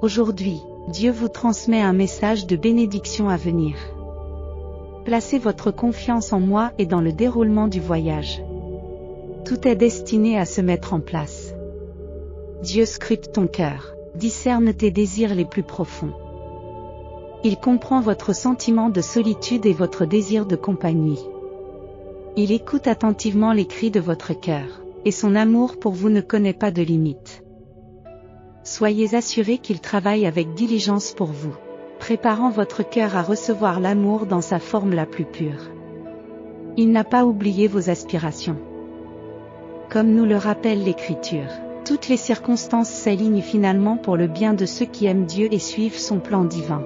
Aujourd'hui, Dieu vous transmet un message de bénédiction à venir. Placez votre confiance en moi et dans le déroulement du voyage. Tout est destiné à se mettre en place. Dieu scrute ton cœur, discerne tes désirs les plus profonds. Il comprend votre sentiment de solitude et votre désir de compagnie. Il écoute attentivement les cris de votre cœur, et son amour pour vous ne connaît pas de limite. Soyez assurés qu'il travaille avec diligence pour vous, préparant votre cœur à recevoir l'amour dans sa forme la plus pure. Il n'a pas oublié vos aspirations. Comme nous le rappelle l'Écriture, toutes les circonstances s'alignent finalement pour le bien de ceux qui aiment Dieu et suivent son plan divin.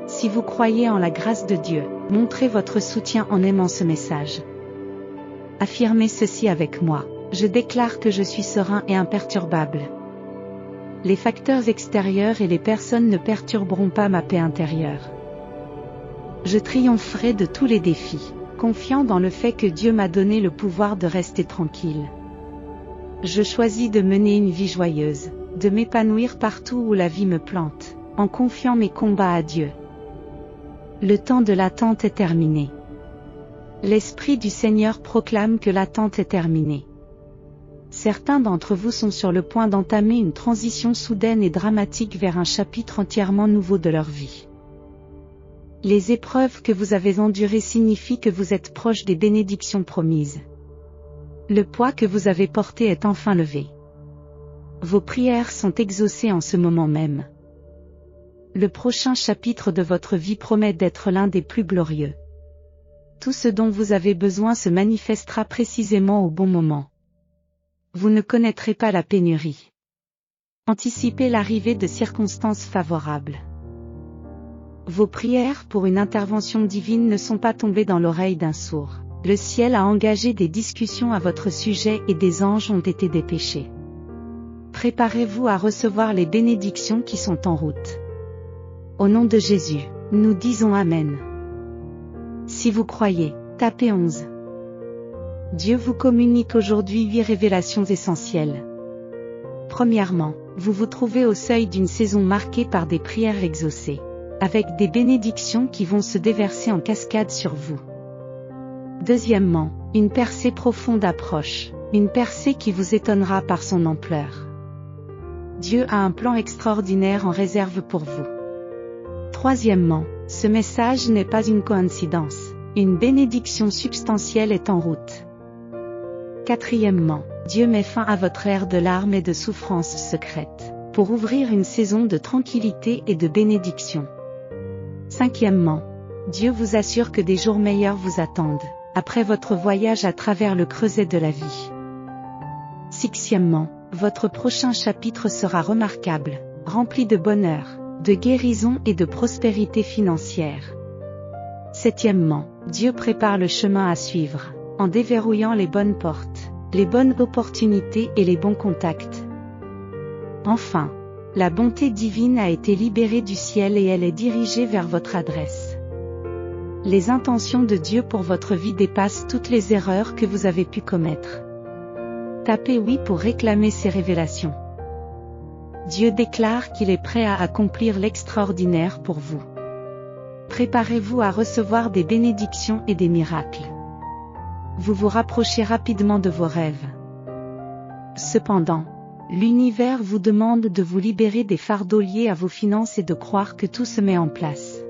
Si vous croyez en la grâce de Dieu, montrez votre soutien en aimant ce message. Affirmez ceci avec moi: je déclare que je suis serein et imperturbable. Les facteurs extérieurs et les personnes ne perturberont pas ma paix intérieure. Je triompherai de tous les défis, confiant dans le fait que Dieu m'a donné le pouvoir de rester tranquille. Je choisis de mener une vie joyeuse, de m'épanouir partout où la vie me plante, en confiant mes combats à Dieu. Le temps de l'attente est terminé. L'Esprit du Seigneur proclame que l'attente est terminée. Certains d'entre vous sont sur le point d'entamer une transition soudaine et dramatique vers un chapitre entièrement nouveau de leur vie. Les épreuves que vous avez endurées signifient que vous êtes proche des bénédictions promises. Le poids que vous avez porté est enfin levé. Vos prières sont exaucées en ce moment même. Le prochain chapitre de votre vie promet d'être l'un des plus glorieux. Tout ce dont vous avez besoin se manifestera précisément au bon moment. Vous ne connaîtrez pas la pénurie. Anticipez l'arrivée de circonstances favorables. Vos prières pour une intervention divine ne sont pas tombées dans l'oreille d'un sourd. Le ciel a engagé des discussions à votre sujet et des anges ont été dépêchés. Préparez-vous à recevoir les bénédictions qui sont en route. Au nom de Jésus, nous disons Amen. Si vous croyez, tapez 11. Dieu vous communique aujourd'hui 8 révélations essentielles. Premièrement, vous vous trouvez au seuil d'une saison marquée par des prières exaucées, avec des bénédictions qui vont se déverser en cascade sur vous. Deuxièmement, une percée profonde approche, une percée qui vous étonnera par son ampleur. Dieu a un plan extraordinaire en réserve pour vous. Troisièmement, ce message n'est pas une coïncidence, une bénédiction substantielle est en route. Quatrièmement, Dieu met fin à votre ère de larmes et de souffrances secrètes, pour ouvrir une saison de tranquillité et de bénédiction. Cinquièmement, Dieu vous assure que des jours meilleurs vous attendent, après votre voyage à travers le creuset de la vie. Sixièmement, votre prochain chapitre sera remarquable, rempli de bonheur, de guérison et de prospérité financière. Septièmement, Dieu prépare le chemin à suivre, en déverrouillant les bonnes portes, les bonnes opportunités et les bons contacts. Enfin, la bonté divine a été libérée du ciel et elle est dirigée vers votre adresse. Les intentions de Dieu pour votre vie dépassent toutes les erreurs que vous avez pu commettre. Tapez oui pour réclamer ces révélations. Dieu déclare qu'il est prêt à accomplir l'extraordinaire pour vous. Préparez-vous à recevoir des bénédictions et des miracles. Vous vous rapprochez rapidement de vos rêves. Cependant, l'univers vous demande de vous libérer des fardeaux liés à vos finances et de croire que tout se met en place.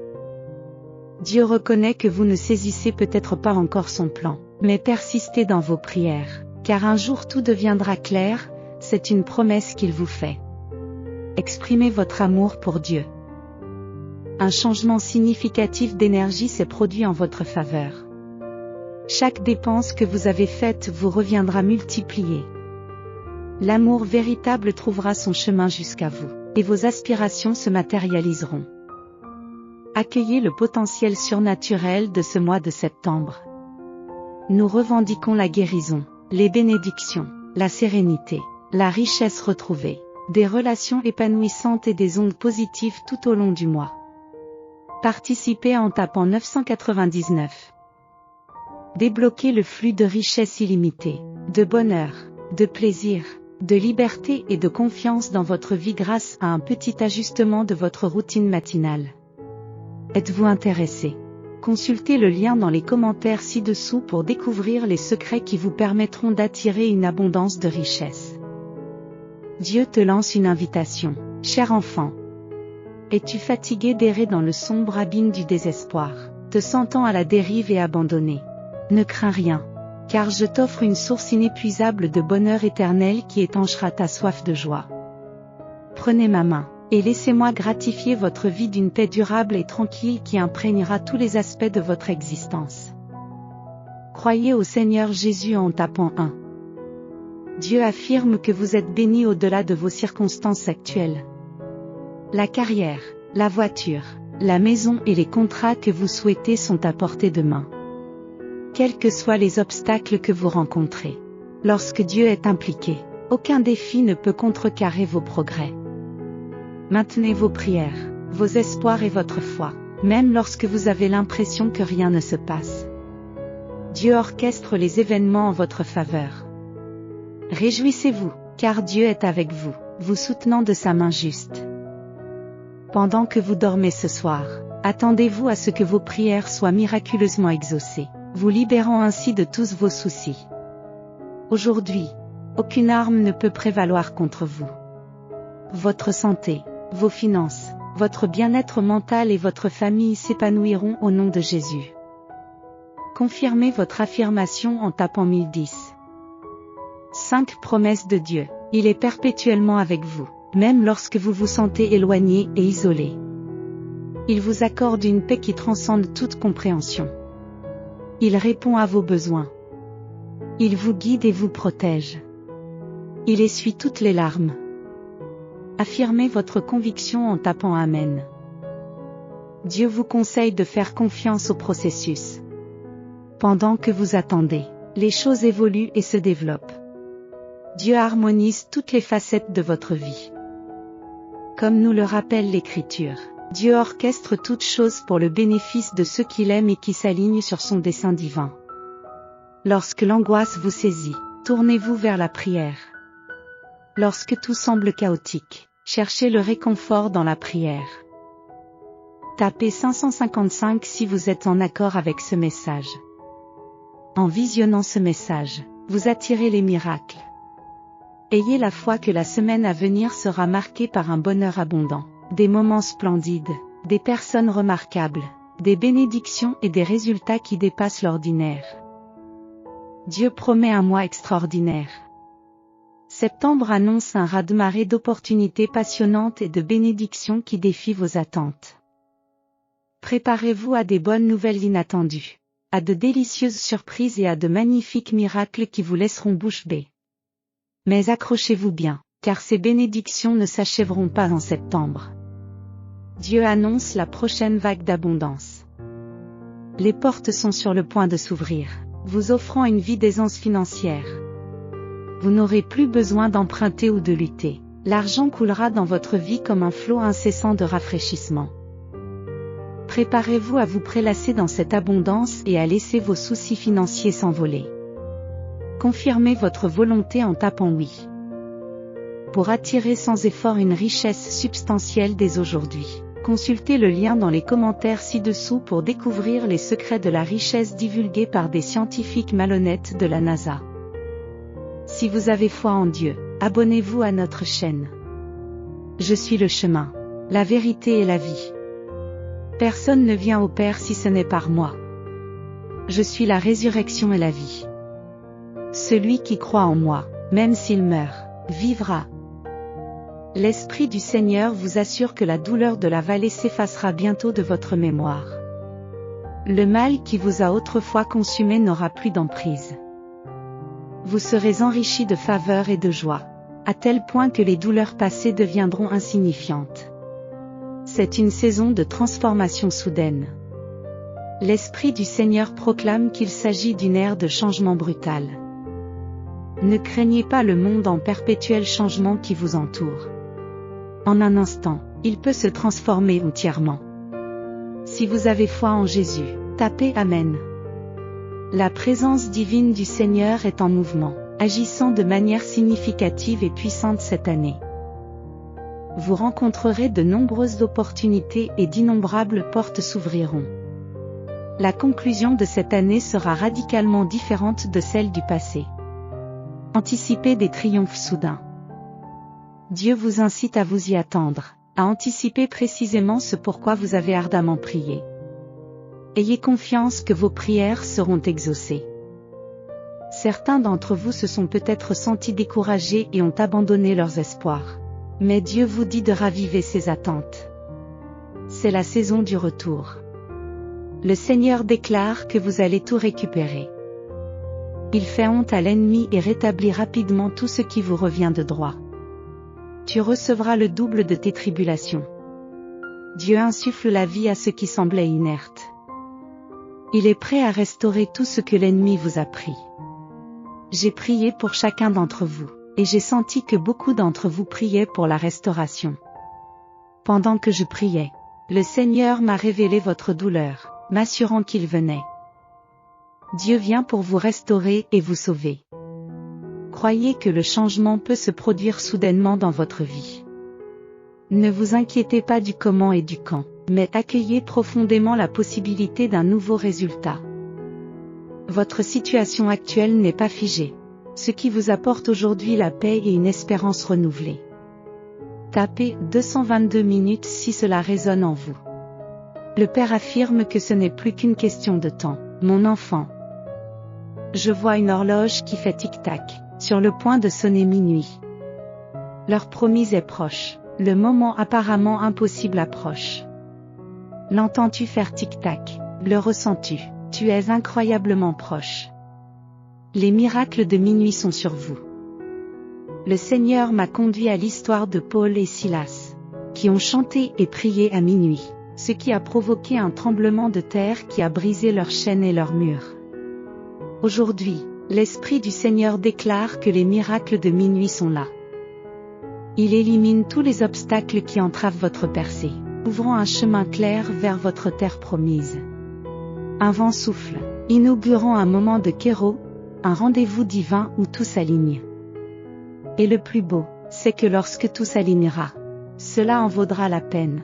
Dieu reconnaît que vous ne saisissez peut-être pas encore son plan, mais persistez dans vos prières, car un jour tout deviendra clair, c'est une promesse qu'il vous fait. Exprimez votre amour pour Dieu. Un changement significatif d'énergie s'est produit en votre faveur. Chaque dépense que vous avez faite vous reviendra multipliée. L'amour véritable trouvera son chemin jusqu'à vous, et vos aspirations se matérialiseront. Accueillez le potentiel surnaturel de ce mois de septembre. Nous revendiquons la guérison, les bénédictions, la sérénité, la richesse retrouvée, des relations épanouissantes et des ondes positives tout au long du mois. Participez en tapant 999. Débloquez le flux de richesse illimitée, de bonheur, de plaisir, de liberté et de confiance dans votre vie grâce à un petit ajustement de votre routine matinale. Êtes-vous intéressé? Consultez le lien dans les commentaires ci-dessous pour découvrir les secrets qui vous permettront d'attirer une abondance de richesse. Dieu te lance une invitation. Cher enfant, es-tu fatigué d'errer dans le sombre abîme du désespoir, te sentant à la dérive et abandonné? Ne crains rien, car je t'offre une source inépuisable de bonheur éternel qui étanchera ta soif de joie. Prenez ma main, et laissez-moi gratifier votre vie d'une paix durable et tranquille qui imprégnera tous les aspects de votre existence. Croyez au Seigneur Jésus en tapant 1. Dieu affirme que vous êtes béni au-delà de vos circonstances actuelles. La carrière, la voiture, la maison et les contrats que vous souhaitez sont à portée de main. Quels que soient les obstacles que vous rencontrez, lorsque Dieu est impliqué, aucun défi ne peut contrecarrer vos progrès. Maintenez vos prières, vos espoirs et votre foi, même lorsque vous avez l'impression que rien ne se passe. Dieu orchestre les événements en votre faveur. Réjouissez-vous, car Dieu est avec vous, vous soutenant de sa main juste. Pendant que vous dormez ce soir, attendez-vous à ce que vos prières soient miraculeusement exaucées, vous libérant ainsi de tous vos soucis. Aujourd'hui, aucune arme ne peut prévaloir contre vous. Votre santé, vos finances, votre bien-être mental et votre famille s'épanouiront au nom de Jésus. Confirmez votre affirmation en tapant 1010. 5 promesses de Dieu. Il est perpétuellement avec vous, même lorsque vous vous sentez éloigné et isolé. Il vous accorde une paix qui transcende toute compréhension. Il répond à vos besoins. Il vous guide et vous protège. Il essuie toutes les larmes. Affirmez votre conviction en tapant Amen. Dieu vous conseille de faire confiance au processus. Pendant que vous attendez, les choses évoluent et se développent. Dieu harmonise toutes les facettes de votre vie. Comme nous le rappelle l'Écriture, Dieu orchestre toutes choses pour le bénéfice de ceux qu'il aime et qui s'alignent sur son dessein divin. Lorsque l'angoisse vous saisit, tournez-vous vers la prière. Lorsque tout semble chaotique, cherchez le réconfort dans la prière. Tapez 555 si vous êtes en accord avec ce message. En visionnant ce message, vous attirez les miracles. Ayez la foi que la semaine à venir sera marquée par un bonheur abondant, des moments splendides, des personnes remarquables, des bénédictions et des résultats qui dépassent l'ordinaire. Dieu promet un mois extraordinaire. Septembre annonce un raz-de-marée d'opportunités passionnantes et de bénédictions qui défient vos attentes. Préparez-vous à des bonnes nouvelles inattendues, à de délicieuses surprises et à de magnifiques miracles qui vous laisseront bouche bée. Mais accrochez-vous bien, car ces bénédictions ne s'achèveront pas en septembre. Dieu annonce la prochaine vague d'abondance. Les portes sont sur le point de s'ouvrir, vous offrant une vie d'aisance financière. Vous n'aurez plus besoin d'emprunter ou de lutter. L'argent coulera dans votre vie comme un flot incessant de rafraîchissement. Préparez-vous à vous prélasser dans cette abondance et à laisser vos soucis financiers s'envoler. Confirmez votre volonté en tapant oui. Pour attirer sans effort une richesse substantielle dès aujourd'hui, consultez le lien dans les commentaires ci-dessous pour découvrir les secrets de la richesse divulgués par des scientifiques malhonnêtes de la NASA. Si vous avez foi en Dieu, abonnez-vous à notre chaîne. Je suis le chemin, la vérité et la vie. Personne ne vient au Père si ce n'est par moi. Je suis la résurrection et la vie. Celui qui croit en moi, même s'il meurt, vivra. L'Esprit du Seigneur vous assure que la douleur de la vallée s'effacera bientôt de votre mémoire. Le mal qui vous a autrefois consumé n'aura plus d'emprise. Vous serez enrichis de faveur et de joie, à tel point que les douleurs passées deviendront insignifiantes. C'est une saison de transformation soudaine. L'Esprit du Seigneur proclame qu'il s'agit d'une ère de changement brutal. Ne craignez pas le monde en perpétuel changement qui vous entoure. En un instant, il peut se transformer entièrement. Si vous avez foi en Jésus, tapez Amen. La présence divine du Seigneur est en mouvement. agissant de manière significative et puissante cette année. Vous rencontrerez de nombreuses opportunités et d'innombrables portes s'ouvriront. La conclusion de cette année sera radicalement différente de celle du passé. Anticipez des triomphes soudains. Dieu vous incite à vous y attendre, à anticiper précisément ce pourquoi vous avez ardemment prié. Ayez confiance que vos prières seront exaucées. Certains d'entre vous se sont peut-être sentis découragés et ont abandonné leurs espoirs. Mais Dieu vous dit de raviver ses attentes. C'est la saison du retour. Le Seigneur déclare que vous allez tout récupérer. Il fait honte à l'ennemi et rétablit rapidement tout ce qui vous revient de droit. Tu recevras le double de tes tribulations. Dieu insuffle la vie à ce qui semblait inerte. Il est prêt à restaurer tout ce que l'ennemi vous a pris. J'ai prié pour chacun d'entre vous, et j'ai senti que beaucoup d'entre vous priaient pour la restauration. Pendant que je priais, le Seigneur m'a révélé votre douleur, m'assurant qu'il venait. Dieu vient pour vous restaurer et vous sauver. Croyez que le changement peut se produire soudainement dans votre vie. Ne vous inquiétez pas du comment et du quand, mais accueillez profondément la possibilité d'un nouveau résultat. Votre situation actuelle n'est pas figée, ce qui vous apporte aujourd'hui la paix et une espérance renouvelée. Tapez 222 minutes si cela résonne en vous. Le Père affirme que ce n'est plus qu'une question de temps, mon enfant. Je vois une horloge qui fait tic-tac, sur le point de sonner minuit. L'heure promise est proche, le moment apparemment impossible approche. L'entends-tu faire tic-tac, le ressens-tu, tu es incroyablement proche. Les miracles de minuit sont sur vous. Le Seigneur m'a conduit à l'histoire de Paul et Silas, qui ont chanté et prié à minuit, ce qui a provoqué un tremblement de terre qui a brisé leurs chaînes et leurs murs. Aujourd'hui, l'Esprit du Seigneur déclare que les miracles de minuit sont là. Il élimine tous les obstacles qui entravent votre percée, ouvrant un chemin clair vers votre terre promise. Un vent souffle, inaugurant un moment de Kéro, un rendez-vous divin où tout s'aligne. Et le plus beau, c'est que lorsque tout s'alignera, cela en vaudra la peine.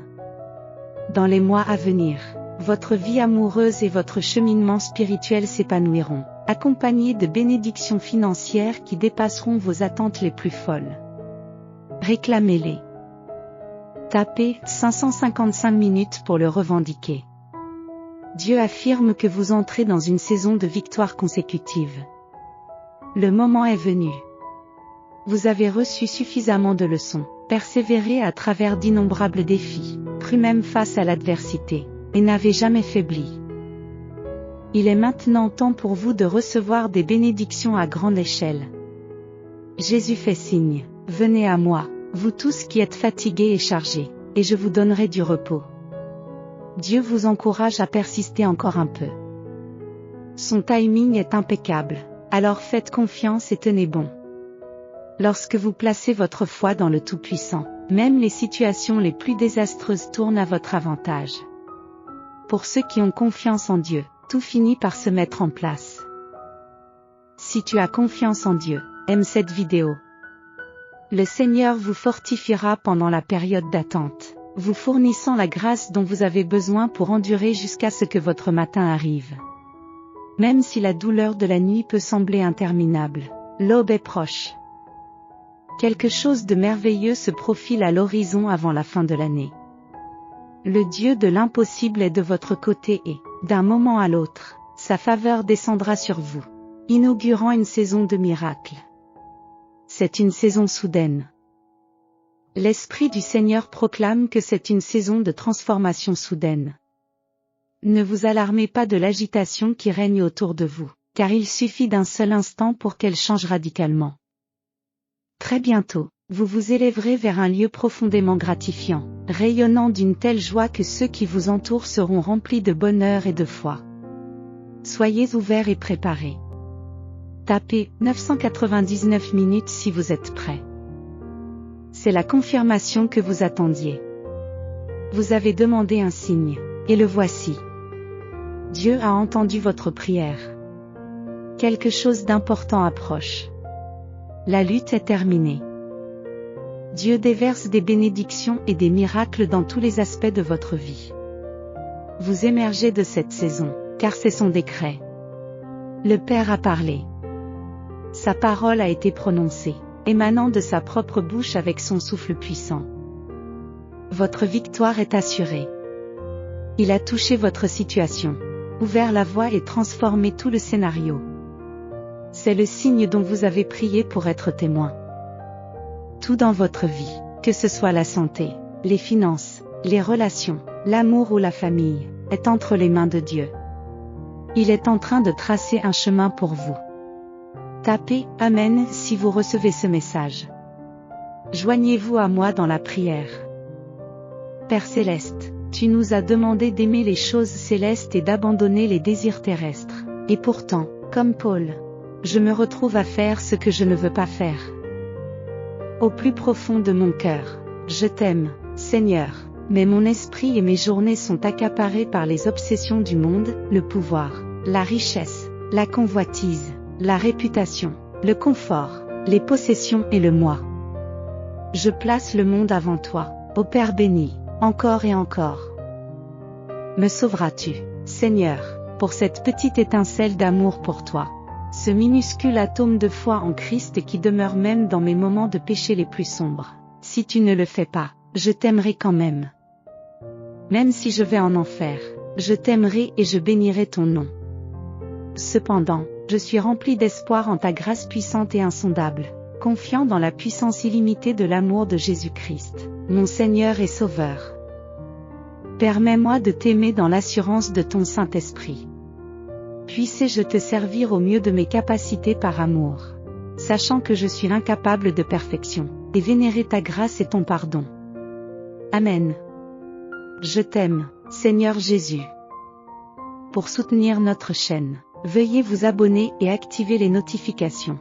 Dans les mois à venir, votre vie amoureuse et votre cheminement spirituel s'épanouiront, accompagnés de bénédictions financières qui dépasseront vos attentes les plus folles. Réclamez-les. Tapez 555 minutes pour le revendiquer. Dieu affirme que vous entrez dans une saison de victoires consécutives. Le moment est venu. Vous avez reçu suffisamment de leçons, persévéré à travers d'innombrables défis, cru même face à l'adversité, et n'avez jamais faibli. Il est maintenant temps pour vous de recevoir des bénédictions à grande échelle. Jésus fait signe, venez à moi, vous tous qui êtes fatigués et chargés, et je vous donnerai du repos. Dieu vous encourage à persister encore un peu. Son timing est impeccable, alors faites confiance et tenez bon. Lorsque vous placez votre foi dans le Tout-Puissant, même les situations les plus désastreuses tournent à votre avantage. Pour ceux qui ont confiance en Dieu, tout finit par se mettre en place. Si tu as confiance en Dieu, aime cette vidéo. Le Seigneur vous fortifiera pendant la période d'attente, vous fournissant la grâce dont vous avez besoin pour endurer jusqu'à ce que votre matin arrive. Même si la douleur de la nuit peut sembler interminable, l'aube est proche. Quelque chose de merveilleux se profile à l'horizon avant la fin de l'année. Le Dieu de l'impossible est de votre côté et, d'un moment à l'autre, sa faveur descendra sur vous, inaugurant une saison de miracles. C'est une saison soudaine. L'Esprit du Seigneur proclame que c'est une saison de transformation soudaine. Ne vous alarmez pas de l'agitation qui règne autour de vous, car il suffit d'un seul instant pour qu'elle change radicalement. Très bientôt, vous vous élèverez vers un lieu profondément gratifiant, rayonnant d'une telle joie que ceux qui vous entourent seront remplis de bonheur et de foi. Soyez ouverts et préparés. Tapez 999 minutes si vous êtes prêts. C'est la confirmation que vous attendiez. Vous avez demandé un signe, et le voici. Dieu a entendu votre prière. Quelque chose d'important approche. La lutte est terminée. Dieu déverse des bénédictions et des miracles dans tous les aspects de votre vie. Vous émergez de cette saison, car c'est son décret. Le Père a parlé. Sa parole a été prononcée, émanant de sa propre bouche avec son souffle puissant. Votre victoire est assurée. Il a touché votre situation, ouvert la voie et transformé tout le scénario. C'est le signe dont vous avez prié pour être témoin. Tout dans votre vie, que ce soit la santé, les finances, les relations, l'amour ou la famille, est entre les mains de Dieu. Il est en train de tracer un chemin pour vous. Tapez « Amen » si vous recevez ce message. Joignez-vous à moi dans la prière. Père céleste, tu nous as demandé d'aimer les choses célestes et d'abandonner les désirs terrestres. Et pourtant, comme Paul, je me retrouve à faire ce que je ne veux pas faire. Au plus profond de mon cœur, je t'aime, Seigneur, mais mon esprit et mes journées sont accaparés par les obsessions du monde, le pouvoir, la richesse, la convoitise, la réputation, le confort, les possessions et le moi. Je place le monde avant toi, ô Père béni, encore et encore. Me sauveras-tu, Seigneur, pour cette petite étincelle d'amour pour toi, ce minuscule atome de foi en Christ qui demeure même dans mes moments de péché les plus sombres. Si tu ne le fais pas, je t'aimerai quand même. Même si je vais en enfer, je t'aimerai et je bénirai ton nom. Cependant, je suis rempli d'espoir en ta grâce puissante et insondable, confiant dans la puissance illimitée de l'amour de Jésus-Christ, mon Seigneur et Sauveur. Permets-moi de t'aimer dans l'assurance de ton Saint-Esprit. Puisse-je te servir au mieux de mes capacités par amour, sachant que je suis incapable de perfection, et vénérer ta grâce et ton pardon. Amen. Je t'aime, Seigneur Jésus. Pour soutenir notre chaîne, veuillez vous abonner et activer les notifications.